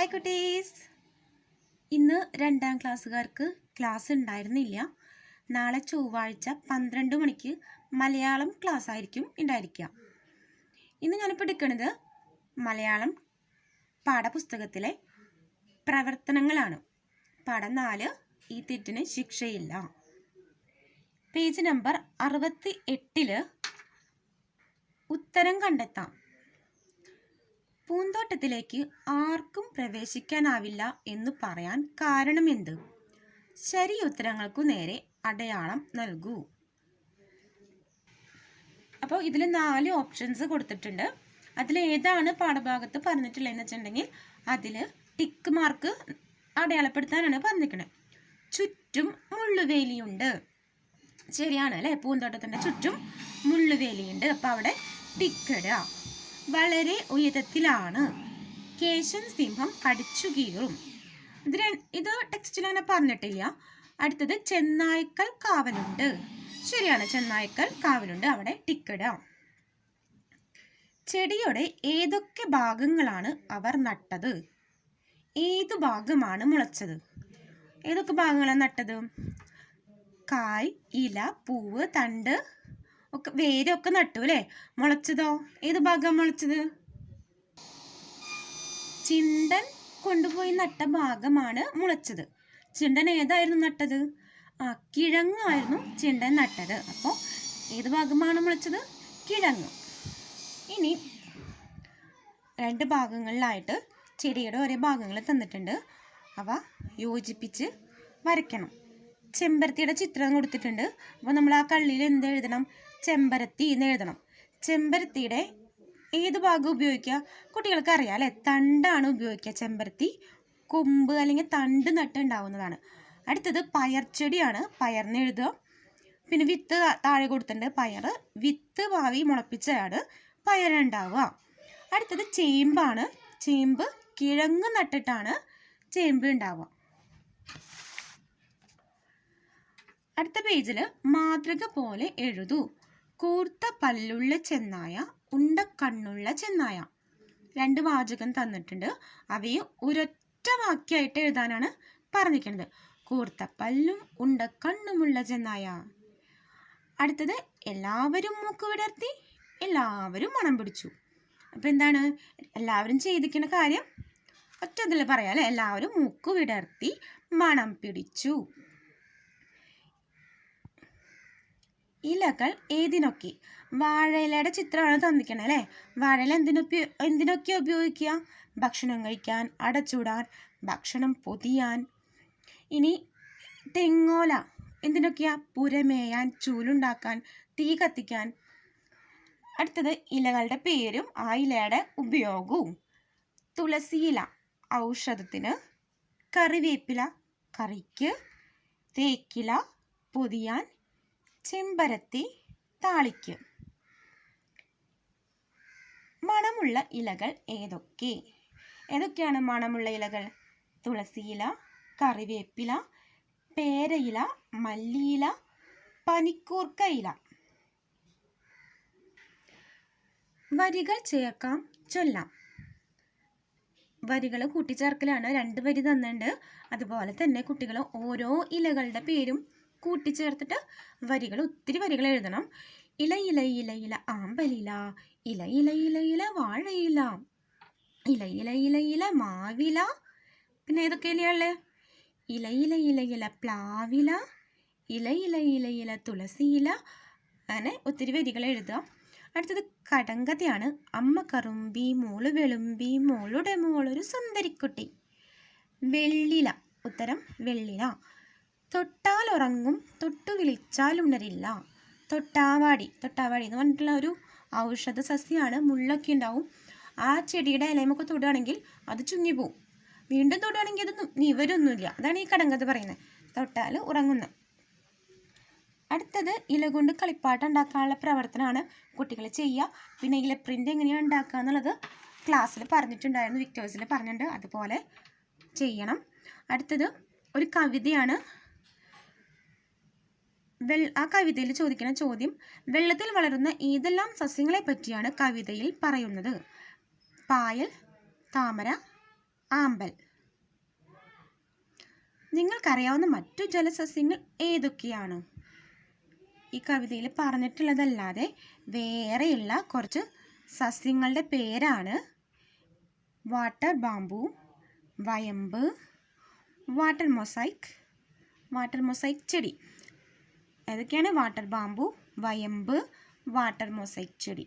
Hi കുട്ടീസ്, ഇന്ന് 2ാം ക്ലാസ്സുകാർക്ക് class ഉണ്ടായിരുന്നില്ല. നാളെ ചൊവ്വാഴ്ച 12 മണിക്ക് മലയാളം ക്ലാസ് ആയിരിക്കും ഉണ്ടായിരിക്കുക. ഇന്ന് ഞാനിപ്പോൾ എടുക്കുന്നത് മലയാളം പാഠപുസ്തകത്തിലെ പ്രവർത്തനങ്ങളാണ്. പാഠം 4, ഈ തെറ്റിന് ശിക്ഷയില്ല. പേജ് നമ്പർ 68 ഉത്തരം കണ്ടെത്താം. പൂന്തോട്ടത്തിലേക്ക് ആർക്കും പ്രവേശിക്കാനാവില്ല എന്ന് പറയാൻ കാരണമെന്ത്? ശരി ഉത്തരങ്ങൾക്കു നേരെ അടയാളം നൽകൂ. അപ്പോൾ ഇതിൽ 4 ഓപ്ഷൻസ് കൊടുത്തിട്ടുണ്ട്. അതിലേതാണ് പാഠഭാഗത്ത് പറഞ്ഞിട്ടുള്ളതെന്ന് വെച്ചിട്ടുണ്ടെങ്കിൽ അതിൽ ടിക്ക് മാർക്ക് അടയാളപ്പെടുത്താനാണ് പറഞ്ഞിരിക്കുന്നത്. ചുറ്റും മുള്ളുവേലിയുണ്ട്. ശരിയാണ് അല്ലേ? പൂന്തോട്ടത്തിൻ്റെ ചുറ്റും മുള്ളുവേലിയുണ്ട്. അപ്പോൾ അവിടെ ടിക്കിടുക. വളരെ ഉയരത്തിലാണ്. കേശൻ സിംഹം കടിച്ചു കീറും. ഇത് ടെക്സ്റ്റിൽ അങ്ങനെ പറഞ്ഞിട്ടില്ല. അടുത്തത് ചെന്നായ്ക്കൽ കാവലുണ്ട്. ശരിയാണ്, ചെന്നായ്ക്കൽ കാവലുണ്ട്. അവിടെ ടിക്കിടാം. ചെടിയുടെ ഏതൊക്കെ ഭാഗങ്ങളാണ് അവർ നട്ടത്? ഏത് ഭാഗമാണ് മുളച്ചത്? ഏതൊക്കെ ഭാഗങ്ങളാണ് നട്ടത്? കായ്, ഇല, പൂവ്, തണ്ട് ഒക്കെ, വേരൊക്കെ നട്ടു അല്ലേ? മുളച്ചതോ? ഏത് ഭാഗം മുളച്ചത്? ചിണ്ടൻ കൊണ്ടുപോയി നട്ട ഭാഗമാണ് മുളച്ചത്. ചിണ്ടൻ ഏതായിരുന്നു നട്ടത്? കിഴങ്ങായിരുന്നു ചിണ്ടൻ നട്ടത്. അപ്പോൾ ഏത് ഭാഗമാണ് മുളച്ചത്? കിഴങ്ങ്. ഇനി 2 ഭാഗങ്ങളിലായിട്ട് ചെടിയുടെ ഓരോ ഭാഗങ്ങൾ തന്നിട്ടുണ്ട്. അവ യോജിപ്പിച്ച് വരയ്ക്കണം. ചെമ്പരത്തിയുടെ ചിത്രം കൊടുത്തിട്ടുണ്ട്. അപ്പോൾ നമ്മൾ ആ കള്ളിയിൽ എന്ത് എഴുതണം? ചെമ്പരത്തി എന്ന് എഴുതണം. ചെമ്പരത്തിയുടെ ഏത് ഭാഗം ഉപയോഗിക്കുക? കുട്ടികൾക്ക് അറിയാം അല്ലേ? തണ്ടാണ് ഉപയോഗിക്കുക. ചെമ്പരത്തി കൊമ്പ് അല്ലെങ്കിൽ തണ്ട് നട്ട് ഉണ്ടാവുന്നതാണ്. അടുത്തത് പയർച്ചെടിയാണ്. പയറിന് എഴുതുക. പിന്നെ വിത്ത് താഴെ കൊടുത്തിട്ടുണ്ട്. പയർ വിത്ത് ഭാവി മുളപ്പിച്ചാണ് പയറുണ്ടാവുക. അടുത്തത് ചേമ്പാണ്. ചേമ്പ് കിഴങ്ങ് നട്ടിട്ടാണ് ചേമ്പ് ഉണ്ടാവുക. അടുത്ത പേജിൽ മാതൃക പോലെ എഴുതൂ. കൂർത്ത പല്ലുള്ള ചെന്നായ, ഉണ്ടക്കണ്ണുള്ള ചെന്നായ. 2 വാചകം തന്നിട്ടുണ്ട്. അവയെ ഒരൊറ്റ വാക്യമായിട്ട് എഴുതാനാണ് പറഞ്ഞിരിക്കുന്നത്. കൂർത്ത പല്ലും ഉണ്ടക്കണ്ണുമുള്ള ചെന്നായ. അടുത്തത് എല്ലാവരും മൂക്ക് വിടർത്തി, എല്ലാവരും മണം പിടിച്ചു. അപ്പം എന്താണ് എല്ലാവരും ചെയ്തിരിക്കുന്ന കാര്യം? ഒറ്റ ഇതിൽ പറയാം അല്ലേ? എല്ലാവരും മൂക്ക് വിടർത്തി മണം പിടിച്ചു. ഇലകൾ ഏതിനൊക്കെ? വാഴയിലയുടെ ചിത്രമാണ് തന്നിരിക്കുന്നത് അല്ലേ? വാഴയില എന്തിനൊക്കെ ഉപയോഗിക്കുക? ഭക്ഷണം കഴിക്കാൻ, അടച്ചുടാൻ, ഭക്ഷണം പൊതിയാൻ. ഇനി തെങ്ങോല എന്തിനൊക്കെയാ? പുരമേയാൻ, ചൂലുണ്ടാക്കാൻ, തീ കത്തിക്കാൻ. അടുത്തത് ഇലകളുടെ പേരും ആ ഇലയുടെ ഉപയോഗവും. തുളസിയില ഔഷധത്തിന്, കറിവേപ്പില കറിക്ക്, തേക്കില പൊതിയാൻ, ചെമ്പരത്തി താളിക്ക്. മണമുള്ള ഇലകൾ ഏതൊക്കെയാണ് മണമുള്ള ഇലകൾ? തുളസിയില, കറിവേപ്പില, പേരയില, മല്ലിയില, പനിക്കൂർക്ക ഇല. വരികൾ ചേർക്കാം, ചൊല്ലാം. വരികൾ കൂട്ടിച്ചേർക്കലാണ്. 2 വരി തന്നിട്ടുണ്ട്. അതുപോലെ തന്നെ കുട്ടികൾ ഓരോ ഇലകളുടെ പേരും കൂട്ടിച്ചേർത്തിട്ട് ഒത്തിരി വരികൾ എഴുതണം. ഇല ഇല ഇല ഇല ആമ്പലില, ഇല ഇല ഇല ഇല വാഴയില, ഇല ഇല ഇല ഇല മാവില. പിന്നെ ഏതൊക്കെ ഇലയുള്ളത്? ഇല ഇല ഇല ഇല പ്ലാവില, ഇല ഇല ഇല ഇല തുളസിയില. അങ്ങനെ ഒത്തിരി വരികൾ എഴുതുക. അടുത്തത് കടങ്കഥയാണ്. അമ്മ കറുമ്പി, മോള് വെളുമ്പി, മോളുടെ മോളൊരു സുന്ദരിക്കുട്ടി. വെള്ളില. ഉത്തരം വെള്ളില. തൊട്ടാൽ ഉറങ്ങും, തൊട്ടു വിളിച്ചാൽ ഉണരില്ല. തൊട്ടാവാടി എന്ന് പറഞ്ഞിട്ടുള്ള ഒരു ഔഷധ സസ്യമാണ്. മുള്ളൊക്കെ ഉണ്ടാവും. ആ ചെടിയുടെ ഇലയുമൊക്കെ തൊടുകയാണെങ്കിൽ അത് ചുങ്ങിപ്പോവും. വീണ്ടും തൊടുകയാണെങ്കിൽ അത് നിവരൊന്നുമില്ല. അതാണ് ഈ കടങ്കഥ പറയുന്നത്. തൊട്ടാൽ ഉറങ്ങുന്ന. അടുത്തത് ഇല കൊണ്ട് കളിപ്പാട്ടം ഉണ്ടാക്കാനുള്ള പ്രവർത്തനമാണ് കുട്ടികൾ ചെയ്യുക. പിന്നെ ഇല പ്രിൻ്റ് എങ്ങനെയാണ് ഉണ്ടാക്കുക എന്നുള്ളത് ക്ലാസ്സിൽ പറഞ്ഞിട്ടുണ്ടായിരുന്നു, വിക്ടേഴ്സിൽ പറഞ്ഞിട്ടുണ്ട്. അതുപോലെ ചെയ്യണം. അടുത്തത് ഒരു കവിതയാണ്. ആ കവിതയിൽ ചോദിക്കുന്ന ചോദ്യം: വെള്ളത്തിൽ വളരുന്ന ഏതെല്ലാം സസ്യങ്ങളെ പറ്റിയാണ് കവിതയിൽ പറയുന്നത്? പായൽ, താമര, ആമ്പൽ. നിങ്ങൾക്കറിയാവുന്ന മറ്റു ജലസസ്യങ്ങൾ ഏതൊക്കെയാണ്? ഈ കവിതയിൽ പറഞ്ഞിട്ടുള്ളതല്ലാതെ വേറെയുള്ള കുറച്ച് സസ്യങ്ങളുടെ പേരാണ് വാട്ടർ ബാംബു, വയമ്പ്, വാട്ടർ മൊസൈക്ക് ചെടി. ഏതൊക്കെയാണ്? വാട്ടർ ബാംബു, വയമ്പ്, വാട്ടർ മൊസൈക്ക് ചെടി.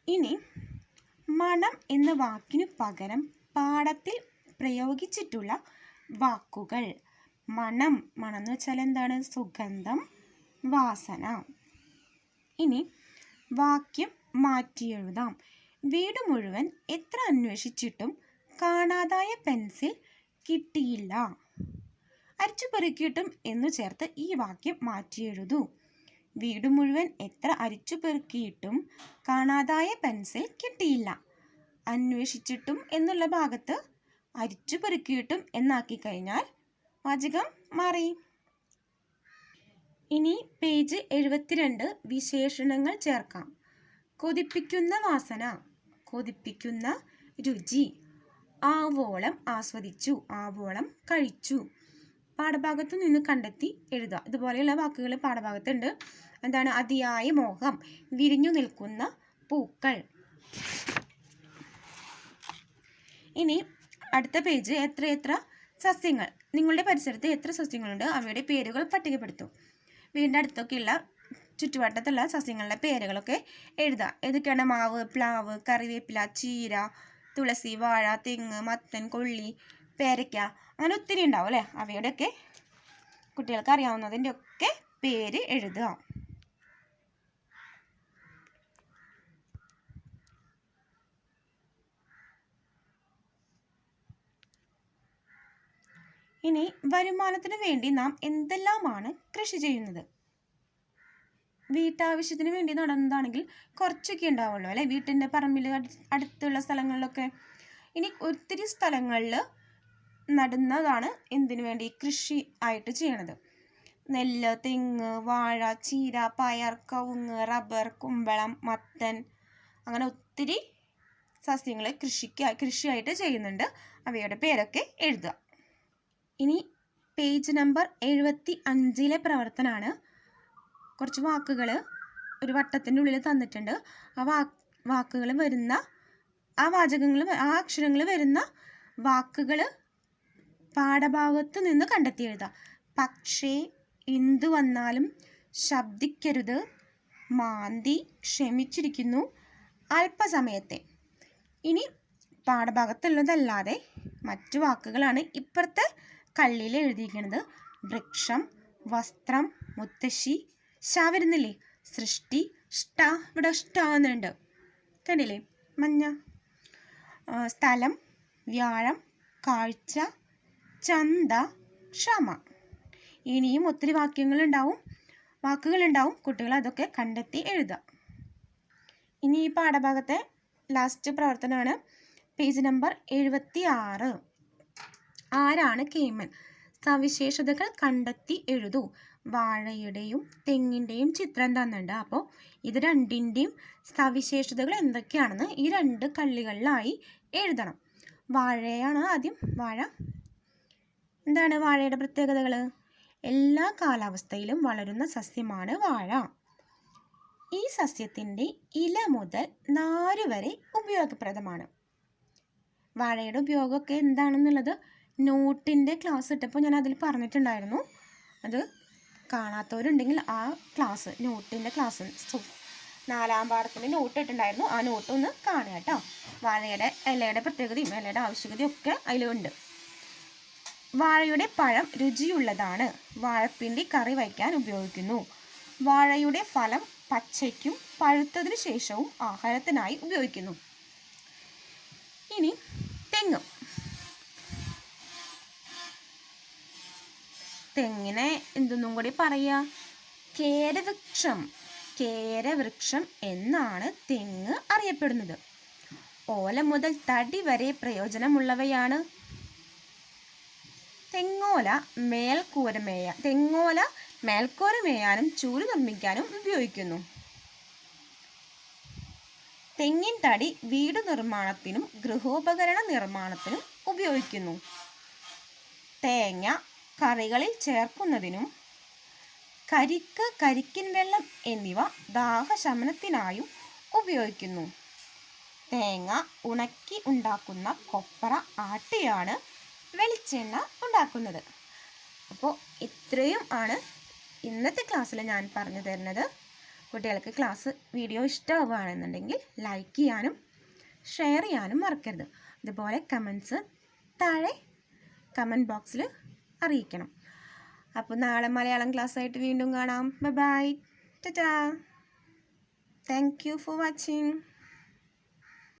ഇനി മണം എന്ന വാക്കിനു പകരം പാഠത്തിൽ പ്രയോഗിച്ചിട്ടുള്ള വാക്കുകൾ. മണം എന്ന് വെച്ചാൽ എന്താണ്? സുഗന്ധം, വാസന. ഇനി വാക്യം മാറ്റി എഴുതാം. വീട് മുഴുവൻ എത്ര അന്വേഷിച്ചിട്ടും കാണാതായ പെൻസിൽ കിട്ടിയില്ല. അരിച്ചു പെറുക്കിയിട്ടും എന്നു ചേർത്ത് ഈ വാക്യം മാറ്റി എഴുതൂ. വീട് മുഴുവൻ എത്ര അരിച്ചു പെറുക്കിയിട്ടും കാണാതായ പെൻസിൽ കിട്ടിയില്ല. അന്വേഷിച്ചിട്ടും എന്നുള്ള ഭാഗത്ത് അരിച്ചു പെറുക്കിയിട്ടും എന്നാക്കി കഴിഞ്ഞാൽ വാചകം മാറി. ഇനി പേജ് 72 വിശേഷണങ്ങൾ ചേർക്കാം. കൊതിപ്പിക്കുന്ന വാസന, കൊതിപ്പിക്കുന്ന രുചി, ആവോളം ആസ്വദിച്ചു, ആവോളം കഴിച്ചു. പാഠഭാഗത്തു നിന്ന് കണ്ടെത്തി എഴുതുക. ഇതുപോലെയുള്ള വാക്കുകൾ പാഠഭാഗത്തുണ്ട്. എന്താണ്? അതിയായ മോഹം, വിരിഞ്ഞു നിൽക്കുന്ന പൂക്കൾ. ഇനി അടുത്ത പേജ് എത്ര സസ്യങ്ങൾ, നിങ്ങളുടെ പരിസരത്ത് എത്ര സസ്യങ്ങളുണ്ട് അവയുടെ പേരുകൾ പട്ടികപ്പെടുത്തും. വീടിൻ്റെ അടുത്തൊക്കെയുള്ള ചുറ്റുവട്ടത്തുള്ള സസ്യങ്ങളുടെ പേരുകളൊക്കെ എഴുതുക. ഏതൊക്കെയാണ്? മാവ്, പ്ലാവ്, കറിവേപ്പില, ചീര, തുളസി, വാഴ, തെങ്ങ്, മത്തൻ, കൊള്ളി, പേരയ്ക്ക, അങ്ങനെ ഒത്തിരി ഉണ്ടാവും അല്ലേ? അവയുടെയൊക്കെ കുട്ടികൾക്ക് അറിയാവുന്നതിൻ്റെ ഒക്കെ പേര് എഴുതുക. ഇനി വരുമാനത്തിന് വേണ്ടി നാം എന്തെല്ലാമാണ് കൃഷി ചെയ്യുന്നത്? വീട്ടാവശ്യത്തിന് വേണ്ടി നടുന്നതാണെങ്കിൽ കുറച്ചൊക്കെ ഉണ്ടാവുള്ളൂ അല്ലേ? വീട്ടിൻ്റെ പറമ്പിൽ അടുത്തുള്ള സ്ഥലങ്ങളിലൊക്കെ. ഇനി ഒത്തിരി സ്ഥലങ്ങളിൽ നടുന്നതാണ് എന്തിനു വേണ്ടി? കൃഷി ആയിട്ട് ചെയ്യണത്. നെല്ല്, തെങ്ങ്, വാഴ, ചീര, പയർ, കവുങ്ങ്, റബ്ബർ, കുമ്പളം, മത്തൻ, അങ്ങനെ ഒത്തിരി സസ്യങ്ങൾ കൃഷിയായിട്ട് ചെയ്യുന്നുണ്ട്. അവയുടെ പേരൊക്കെ എഴുതുക. ഇനി പേജ് നമ്പർ 75 പ്രവർത്തനമാണ്. കുറച്ച് വാക്കുകൾ ഒരു വട്ടത്തിൻ്റെ ഉള്ളിൽ തന്നിട്ടുണ്ട്. ആ വാക്കുകൾ വരുന്ന ആ അക്ഷരങ്ങൾ വരുന്ന വാക്കുകൾ പാഠഭാഗത്ത് നിന്ന് കണ്ടെത്തി എഴുതുക. പക്ഷേ, എന്തു വന്നാലും ശബ്ദിക്കരുത്, മാന്തി, ക്ഷമിച്ചിരിക്കുന്നു, അല്പസമയത്തെ. ഇനി പാഠഭാഗത്തുള്ളതല്ലാതെ മറ്റു വാക്കുകളാണ് ഇപ്പുറത്തെ കള്ളിയിൽ എഴുതിയിരിക്കുന്നത്. വൃക്ഷം, വസ്ത്രം, മുത്തശ്ശി, വരുന്നില്ലേ? സൃഷ്ടി, ഇവിടെ എന്നുണ്ട്, കണ്ടില്ലേ? മഞ്ഞ. സ്ഥലം, വ്യാഴം, കാഴ്ച, ചന്ത, ക്ഷമ. ഇനിയും ഒത്തിരി വാക്കുകളുണ്ടാവും. കുട്ടികൾ അതൊക്കെ കണ്ടെത്തി എഴുതുക. ഇനി ഈ പാഠഭാഗത്തെ ലാസ്റ്റ് പ്രവർത്തനമാണ് പേജ് നമ്പർ 76. ആരാണ് കേമൻ? സവിശേഷതകൾ കണ്ടെത്തി എഴുതൂ. വാഴയുടെയും തെങ്ങിൻ്റെയും ചിത്രം തന്നിട്ടുണ്ട്. അപ്പോൾ ഇത് രണ്ടിൻ്റെയും സവിശേഷതകൾ എന്തൊക്കെയാണെന്ന് ഈ 2 കള്ളികളിലായി എഴുതണം. വാഴയാണ് ആദ്യം. വാഴ എന്താണ്? വാഴയുടെ പ്രത്യേകതകൾ. എല്ലാ കാലാവസ്ഥയിലും വളരുന്ന സസ്യമാണ് വാഴ. ഈ സസ്യത്തിൻ്റെ ഇല മുതൽ നാര് വരെ ഉപയോഗപ്രദമാണ്. വാഴയുടെ ഉപയോഗമൊക്കെ എന്താണെന്നുള്ളത് നോട്ടിൻ്റെ ക്ലാസ് ഇട്ടപ്പോൾ ഞാൻ അതിൽ പറഞ്ഞിട്ടുണ്ടായിരുന്നു. അത് കാണാത്തവരുണ്ടെങ്കിൽ ആ ക്ലാസ്, നോട്ടിൻ്റെ ക്ലാസ് 4ാം പാഠത്തിൻ്റെ നോട്ട് ഇട്ടുണ്ടായിരുന്നു. ആ നോട്ട് ഒന്ന് കാണുക കേട്ടോ. വാഴയുടെ ഇലയുടെ പ്രത്യേകതയും ഇലയുടെ ആവശ്യകതയും ഒക്കെ അതിലുണ്ട്. വാഴയുടെ പഴം രുചിയുള്ളതാണ്. വാഴപ്പിണ്ടി കറി വയ്ക്കാൻ ഉപയോഗിക്കുന്നു. വാഴയുടെ ഫലം പച്ചയ്ക്കും പഴുത്തതിനു ശേഷവും ആഹാരത്തിനായി ഉപയോഗിക്കുന്നു. ഇനി തെങ്ങ്. തെങ്ങിനെ എന്തെന്നും കൂടി പറയുക? കേരവൃക്ഷം എന്നാണ് തെങ്ങ് അറിയപ്പെടുന്നത്. ഓല മുതൽ തടി വരെ പ്രയോജനമുള്ളവയാണ്. തെങ്ങോല മേൽക്കൂര മേയാനും ചൂല് നിർമ്മിക്കാനും ഉപയോഗിക്കുന്നു. തെങ്ങിൻ തടി വീട് നിർമ്മാണത്തിനും ഗൃഹോപകരണ നിർമ്മാണത്തിനും ഉപയോഗിക്കുന്നു. തേങ്ങ കറികളിൽ ചേർക്കുന്നതിനും കരിക്ക്, കരിക്കിൻ വെള്ളം എന്നിവ ദാഹശമനത്തിനായും ഉപയോഗിക്കുന്നു. തേങ്ങ ഉണക്കി ഉണ്ടാക്കുന്ന കൊപ്ര ആട്ടിയാണ് വെളിച്ചെണ്ണ ഉണ്ടാക്കുന്നത്. അപ്പോൾ ഇത്രയും ആണ് ഇന്നത്തെ ക്ലാസ്സിൽ ഞാൻ പറഞ്ഞു തരുന്നത്. കുട്ടികൾക്ക് വീഡിയോ ഇഷ്ടമാവുകയാണെന്നുണ്ടെങ്കിൽ ലൈക്ക് ചെയ്യാനും ഷെയർ ചെയ്യാനും മറക്കരുത്. അതുപോലെ കമൻസ് താഴെ കമൻറ്റ് ബോക്സിൽ അറിയിക്കണം. അപ്പോൾ നാളെ മലയാളം ക്ലാസ്സായിട്ട് വീണ്ടും കാണാം. Bye bye, Tata. Thank you for watching.